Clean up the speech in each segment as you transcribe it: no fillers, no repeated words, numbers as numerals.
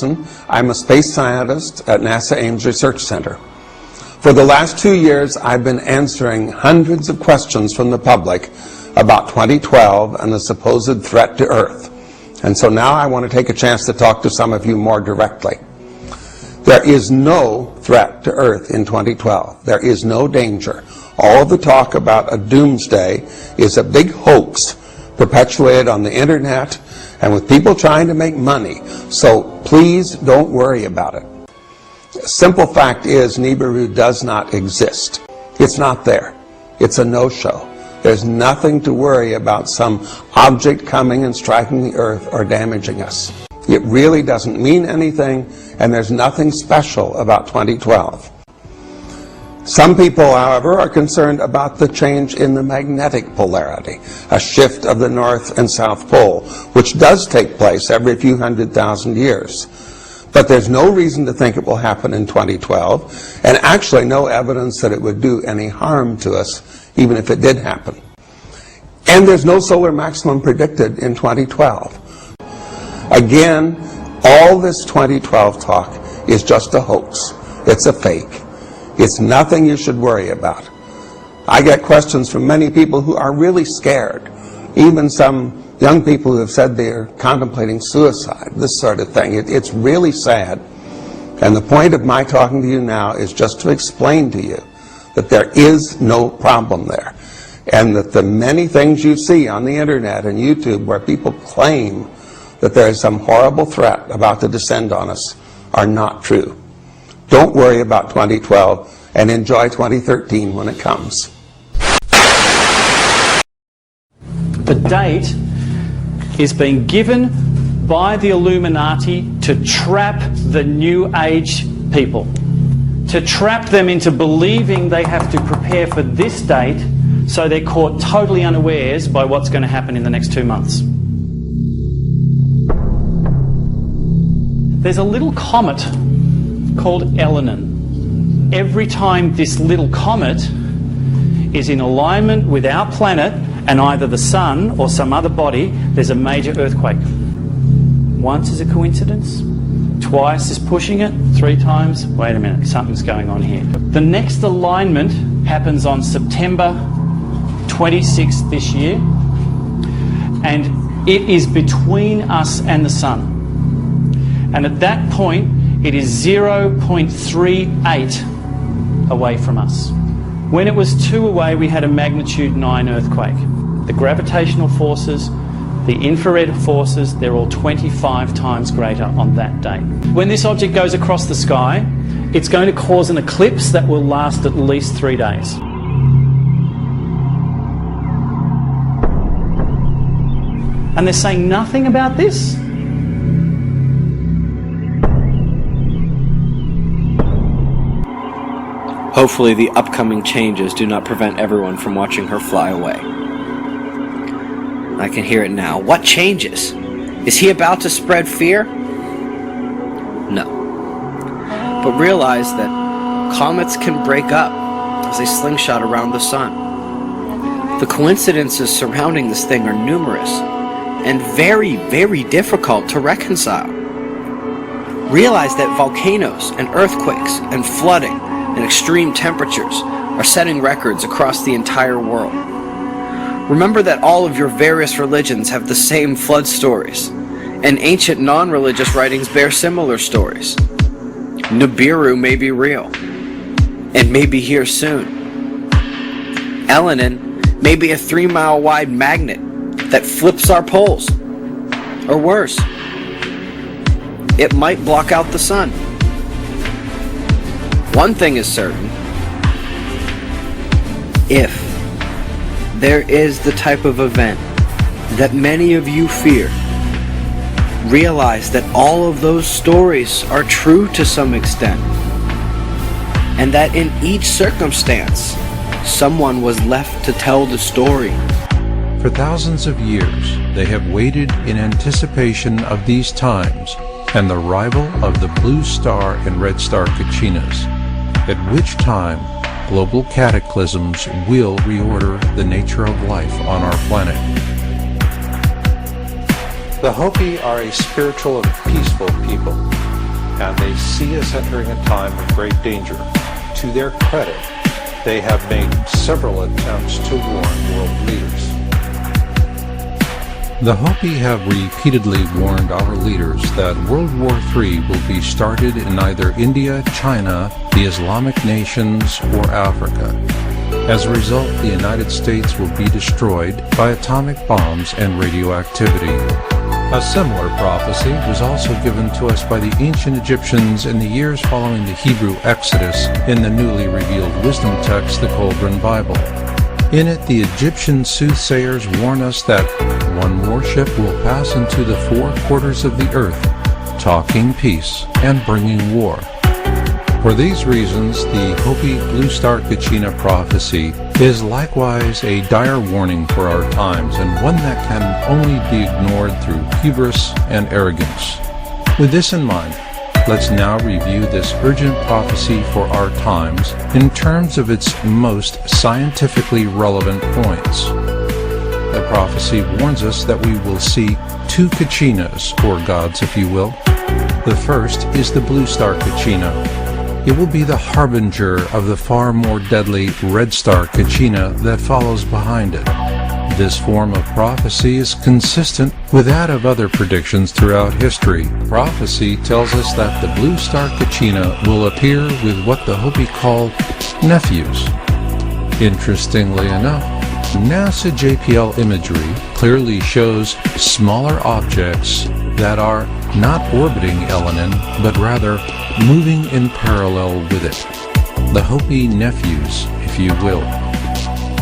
Johnson. I'm a space scientist at NASA Ames Research Center. For the last 2 years, I've been answering hundreds of questions from the public about 2012 and the supposed threat to Earth. And so now I want to take a chance to talk to some of you more directly. There is no threat to Earth in 2012. There is no danger. All of the talk about a doomsday is a big hoax perpetuated on the internet and with people trying to make money. So please don't worry about it. The simple fact is Nibiru does not exist. It's not there. It's a no-show. There's nothing to worry about some object coming and striking the Earth or damaging us. It really doesn't mean anything, and there's nothing special about 2012. Some people, however, are concerned about the change in the magnetic polarity, a shift of the North and South Pole, which does take place every few 100,000 years. But there's no reason to think it will happen in 2012, and actually no evidence that it would do any harm to us, even if it did happen. And there's no solar maximum predicted in 2012. Again, all this 2012 talk is just a hoax. It's a fake. It's nothing you should worry about. I get questions from many people who are really scared, even some young people who have said they're contemplating suicide, this sort of thing. It's really sad. And the point of my talking to you now is just to explain to you that there is no problem there, and that the many things you see on the internet and YouTube where people claim that there is some horrible threat about to descend on us are not true. Don't worry about 2012 and enjoy 2013 when it comes. The date is being given by the Illuminati to trap the New Age people, to trap them into believing they have to prepare for this date so they're caught totally unawares by what's going to happen in the next 2 months. There's a little comet called ELEnin. Every time this little comet is in alignment with our planet and either the sun or some other body, there's a major earthquake. Once is a coincidence, twice is pushing it, 3 times, wait a minute, something's going on here. The next alignment happens on September 26th this year, and it is between us and the sun. And at that point, it is 0.38 away from us. When it was 2 away, we had a magnitude 9 earthquake. The gravitational forces, the infrared forces, they're all 25 times greater on that date. When this object goes across the sky, it's going to cause an eclipse that will last at least 3 days. And they're saying nothing about this? Hopefully the upcoming changes do not prevent everyone from watching her fly away. I can hear it now. What changes? Is he about to spread fear? No. But realize that comets can break up as they slingshot around the sun. The coincidences surrounding this thing are numerous and very, very difficult to reconcile. Realize that volcanoes and earthquakes and flooding and extreme temperatures are setting records across the entire world. Remember that all of your various religions have the same flood stories, and ancient non-religious writings bear similar stories. Nibiru may be real, and may be here soon. ELEnin may be a 3-mile wide magnet that flips our poles. Or worse, it might block out the sun. One thing is certain: if there is the type of event that many of you fear, realize that all of those stories are true to some extent, and that in each circumstance, someone was left to tell the story. For thousands of years, they have waited in anticipation of these times and the arrival of the blue star and red star Kachinas, at which time global cataclysms will reorder the nature of life on our planet. The Hopi are a spiritual and peaceful people. and they see us entering a time of great danger. To their credit, they have made several attempts to warn world leaders. The Hopi have repeatedly warned our leaders that World War III will be started in either India, China, the Islamic nations, or Africa. As a result, the United States will be destroyed by atomic bombs and radioactivity. A similar prophecy was also given to us by the ancient Egyptians in the years following the Hebrew Exodus in the newly revealed wisdom text, the Cauldron Bible. In it, the Egyptian soothsayers warn us that one warship will pass into the four quarters of the earth, talking peace and bringing war. For these reasons, the Hopi Blue Star Kachina prophecy is likewise a dire warning for our times, and one that can only be ignored through hubris and arrogance. With this in mind, let's now review this urgent prophecy for our times in terms of its most scientifically relevant points. The prophecy warns us that we will see two Kachinas, or gods if you will. The first is the Blue Star Kachina. It will be the harbinger of the far more deadly Red Star Kachina that follows behind it. This form of prophecy is consistent with that of other predictions throughout history. Prophecy tells us that the Blue Star Kachina will appear with what the Hopi call nephews. Interestingly enough, NASA JPL imagery clearly shows smaller objects that are not orbiting ELEnin, but rather moving in parallel with it. The Hopi nephews, if you will.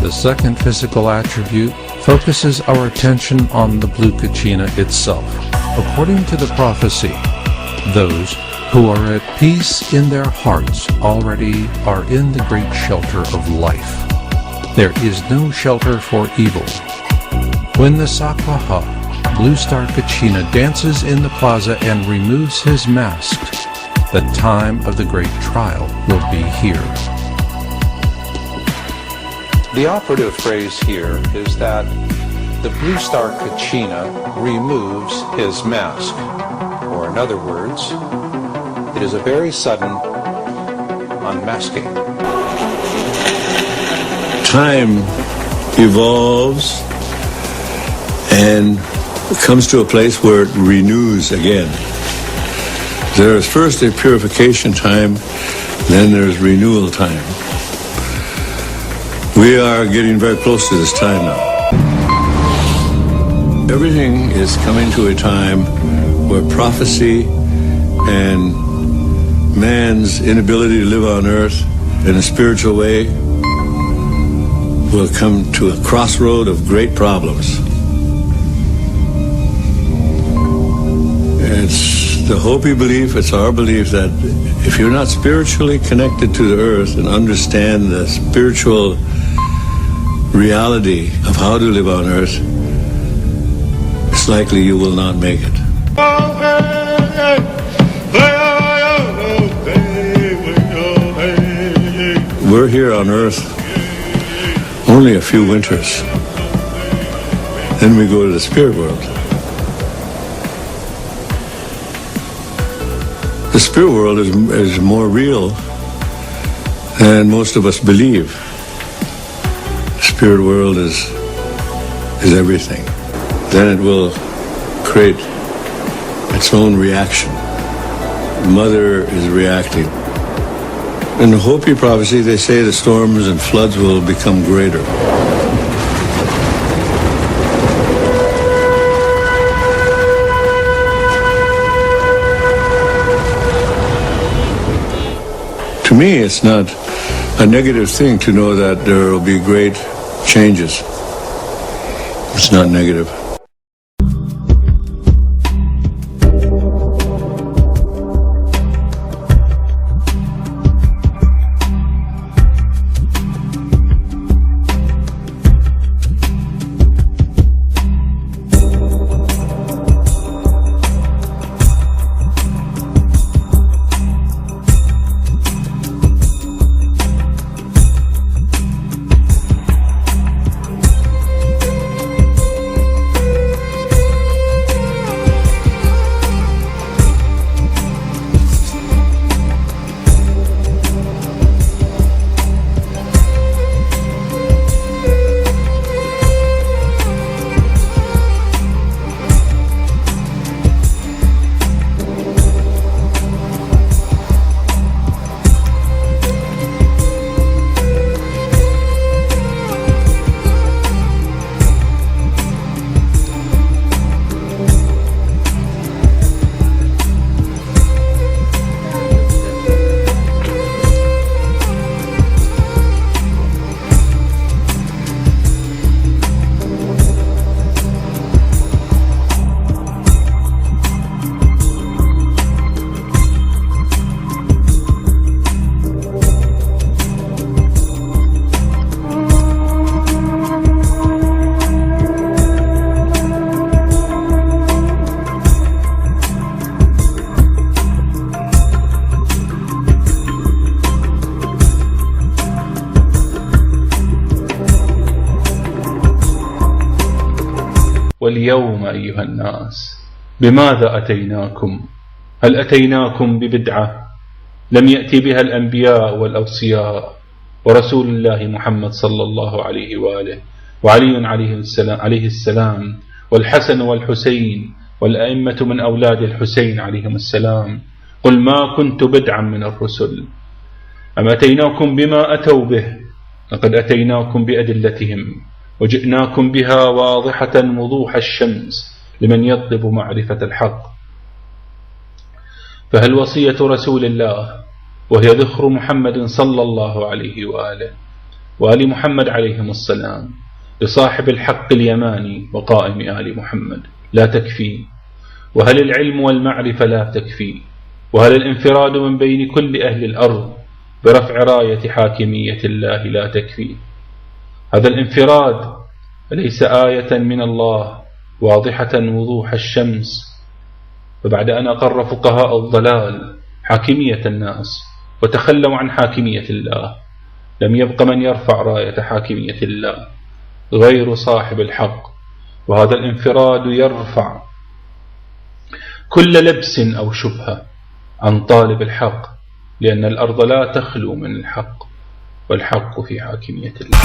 The second physical attribute focuses our attention on the Blue Kachina itself. According to the prophecy, those who are at peace in their hearts already are in the great shelter of life. There is no shelter for evil. When the Sakwaha, Blue Star Kachina, dances in the plaza and removes his mask, the time of the great trial will be here. The operative phrase here is that the Blue Star Kachina removes his mask, or in other words, it is a very sudden unmasking. Time evolves and comes to a place where it renews again. There is first a purification time, then there's renewal time. We are getting very close to this time now. Everything is coming to a time where prophecy and man's inability to live on earth in a spiritual way will come to a crossroad of great problems. It's the Hopi belief, it's our belief that if you're not spiritually connected to the earth and understand the spiritual reality of how to live on earth, it's likely you will not make it. We're here on earth only a few winters. Then we go to the spirit world. The spirit world is more real than most of us believe. The spirit world is everything. Then it will create its own reaction. Mother is reacting. In the Hopi prophecy, they say the storms and floods will become greater. To me, it's not a negative thing to know that there will be great changes. It's not negative. اليوم أيها الناس بماذا أتيناكم؟ هل أتيناكم ببدعة لم يأتي بها الأنبياء والأوصياء ورسول الله محمد صلى الله عليه وآله وعلي عليه السلام والحسن والحسين والأئمة من أولاد الحسين عليهم السلام؟ قل ما كنت بدعا من الرسل. أم أتيناكم بما أتوا به؟ لقد أتيناكم بأدلتهم وجئناكم بها واضحة وضوح الشمس لمن يطلب معرفة الحق. فهل وصية رسول الله وهي ذخر محمد صلى الله عليه وآله وآل محمد عليهم السلام لصاحب الحق اليماني وقائم آل محمد لا تكفي؟ وهل العلم والمعرفة لا تكفي؟ وهل الانفراد من بين كل أهل الأرض برفع راية حاكمية الله لا تكفي؟ هذا الانفراد ليس آية من الله واضحة وضوح الشمس. فبعد أن أقر فقهاء الضلال حاكمية الناس وتخلوا عن حاكمية الله لم يبق من يرفع راية حاكمية الله غير صاحب الحق. وهذا الانفراد يرفع كل لبس أو شبهة عن طالب الحق، لأن الأرض لا تخلو من الحق والحق في حاكمية الله.